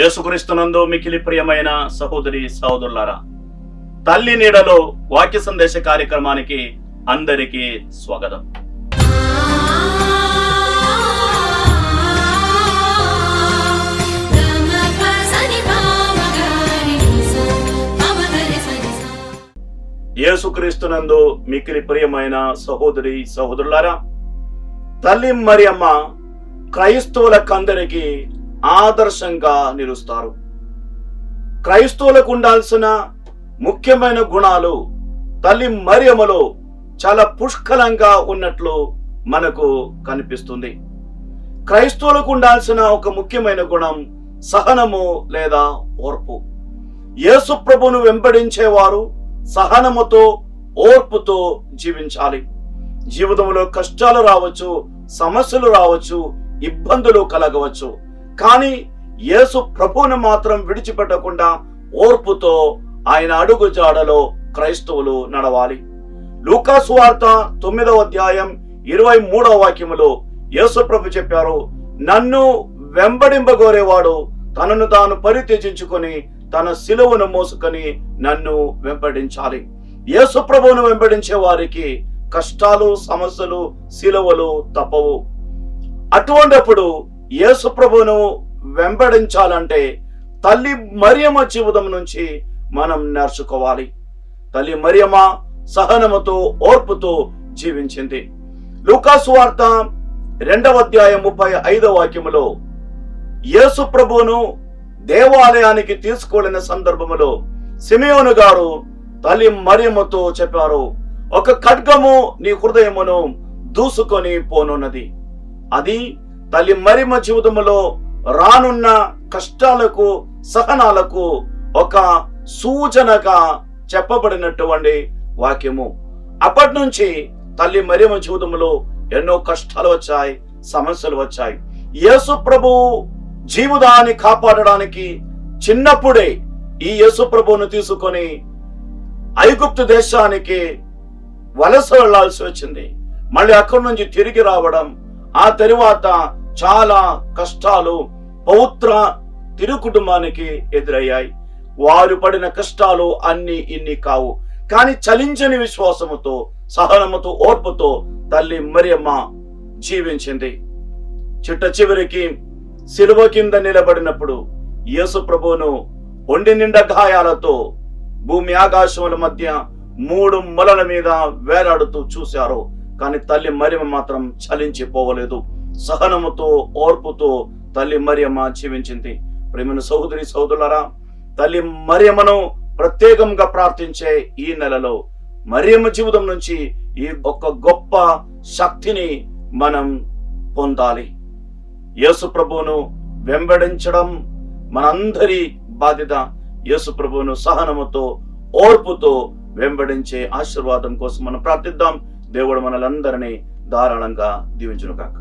యేసుక్రీస్తునందు మికిలి ప్రియమైన సహోదరి సహోదరులారా, తల్లి నీడలో వాక్య సందేశ కార్యక్రమానికి అందరికీ స్వాగతం. యేసుక్రీస్తునందు మికిలి ప్రియమైన సహోదరి సహోదరులారా, తల్లి మరియమ్మ క్రైస్తవులకందరికీ ఆదర్శంగా నిలుస్తారు. క్రైస్తవులకు ఉండాల్సిన ముఖ్యమైన గుణాలు తల్లి మరియమ్మలో చాలా పుష్కలంగా ఉన్నట్లు మనకు కనిపిస్తుంది. క్రైస్తవులకు ఉండాల్సిన ఒక ముఖ్యమైన గుణం సహనము లేదా ఓర్పు. యేసు ప్రభువును వెంబడించేవారు సహనముతో ఓర్పుతో జీవించాలి. జీవితంలో కష్టాలు రావచ్చు, సమస్యలు రావచ్చు, ఇబ్బందులు కలగవచ్చు, కానీ యేసు ప్రభువును మాత్రం విడిచిపెట్టకుండా ఓర్పుతో ఆయన అడుగు జాడలో క్రైస్తవులు నడవాలి. లూకా సువార్త 9వ అధ్యాయం 23వ వాక్యములో యేసు ప్రభు చెప్పారు, నన్ను వెంబడింపగోరేవాడు తనను తాను పరిత్యజించుకొని తన సిలువను మోసుకొని నన్ను వెంబడించాలి. యేసు ప్రభువును వెంబడించే వారికి కష్టాలు, సమస్యలు, సిలువలు తప్పవు. అటువంటిప్పుడు యేసు ప్రభువును వెంబడించాలంటే తల్లి మరియమ్మ జీవితం నుంచి మనం నేర్చుకోవాలి. తల్లి మరియమ్మ సహనముతో ఓర్పుతో జీవించింది. లూకా సువార్త 2వ అధ్యాయం 35వ వాక్యములో యేసు ప్రభువును దేవాలయానికి తీసుకువెళ్ళిన సందర్భములో సిమెయోను గారు తల్లి మరియమ్మతో చెప్పారు, ఒక ఖడ్గము నీ హృదయమును దూసుకొని పోనున్నది. అది తల్లి మరియమ్మ జీవితంలో రానున్న కష్టాలకు, సహనాలకు ఒక సూచనగా చెప్పబడినటువంటి వాక్యము. అప్పటి నుంచి తల్లి మరియమ్మ జీవితంలో ఎన్నో కష్టాలు వచ్చాయి, సమస్యలు వచ్చాయి. యేసు ప్రభు జీవితాన్ని కాపాడడానికి చిన్నప్పుడే ఈ యేసు ప్రభువును తీసుకొని ఐగుప్తు దేశానికి వలస వెళ్లాల్సి వచ్చింది. మళ్ళీ అక్కడి నుంచి తిరిగి రావడం, ఆ తరువాత చాలా కష్టాలు పౌత్ర తిరు కుటుంబానికి ఎదురయ్యాయి. వారు పడిన కష్టాలు అన్ని ఇన్ని కావు, కానీ చలించని విశ్వాసముతో, సహనముతో, ఓర్పుతో తల్లి మరియమ్మ జీవించింది. చిట్ట చివరికి సిలువ కింద నిలబడినప్పుడు యేసు ప్రభువును ఒంటి నిండా గాయాలతో భూమి ఆకాశముల మధ్య 3 మొలల మీద వేలాడుతూ చూశారు. కానీ తల్లి మరియమ్మ మాత్రం చలించిపోవలేదు. సహనముతో, ఓర్పుతో తల్లి మరియమ్మ జీవించింది. ప్రేమైన సహోదరి సహోదరులారా, తల్లి మరియమ్మను ప్రత్యేకంగా ప్రార్థించే ఈ నెలలో మరియమ్మ జీవితం నుంచి ఈ ఒక గొప్ప శక్తిని మనం పొందాలి. యేసు ప్రభువును వెంబడించడం మనందరి బాధ్యత. యేసు ప్రభువును సహనముతో, ఓర్పుతో వెంబడించే ఆశీర్వాదం కోసం మనం ప్రార్థిద్దాం. దేవుడు మనలందరినీ ధారాళంగా దీవించును గాక.